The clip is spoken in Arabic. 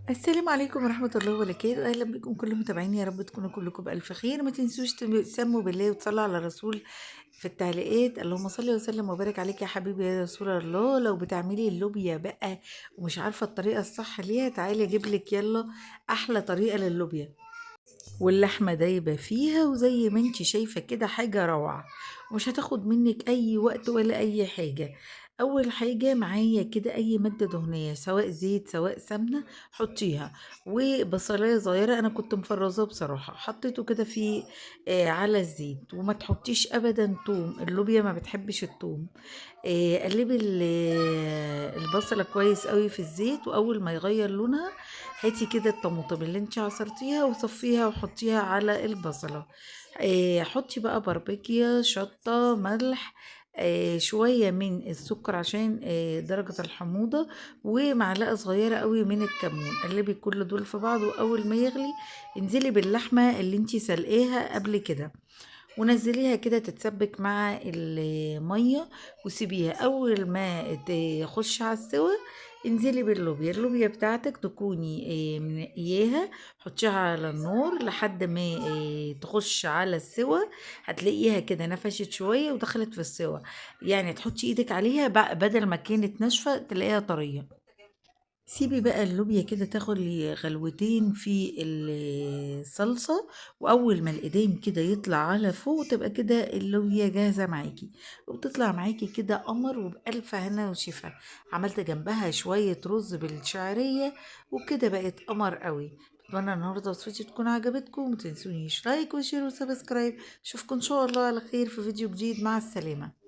السلام عليكم ورحمة الله وبركاته، أهلا بكم كل متابعيني، يا رب تكونوا كلكم بألف خير. ما تنسوش تسموا بالله وتصلوا على الرسول في التعليقات. اللهم صل وسلم وبارك عليك يا حبيبي يا رسول الله. لو بتعملي اللوبيا بقى ومش عارفة الطريقة الصح ليها، تعالي أجيبلك يلا أحلى طريقة لللوبيا، واللحمة دايبة فيها وزي ما انتي شايفة كده حاجة روعة، ومش هتاخد منك أي وقت ولا أي حاجة. أول حاجة معايا كده أي مادة دهنية، سواء زيت سواء سمنة حطيها، وبصلاية صغيرة أنا كنت مفرزاه بصراحة حطيته كده في على الزيت. وما تحطيش أبدا توم، اللوبيا ما بتحبش التوم. قلبي البصلة كويس قوي في الزيت، واول ما يغير لونها هاتي كده الطماطم اللي انت عصرتيها وصفيها وحطيها على البصلة. حطي بقى باربيكيا، شطة، ملح، شوية من السكر عشان درجة الحموضة، ومعلقة صغيرة قوي من الكمون. قلبي كل دول في بعض، واول ما يغلي انزلي باللحمة اللي انتي سلقاها قبل كده ونزليها كده تتسبك مع المية، وسيبيها. اول ما تخش على السوا انزلي باللوبيا، اللوبيا بتاعتك تكوني منقياها، حطيها على النار لحد ما تخش على السوا. هتلاقيها كده نفشت شوية ودخلت في السوا، يعني تحطي ايدك عليها بقى بدل ما كانت ناشفة تلاقيها طرية. سيبي بقى اللوبيا كده تاخد لي غلوتين في الصلصة، وأول ما الإيدين كده يطلع على فوق تبقى كده اللوبيا جاهزة معاكي، وبتطلع معاكي كده قمر وبألف هنا وشفا. عملت جنبها شوية رز بالشعرية وكده بقت قمر قوي. اتمنى النهارده وصفتي تكون عجبتكم، متنسونيش لايك وشير وسبسكرايب. اشوفكم ان شاء الله على خير في فيديو جديد، مع السلامة.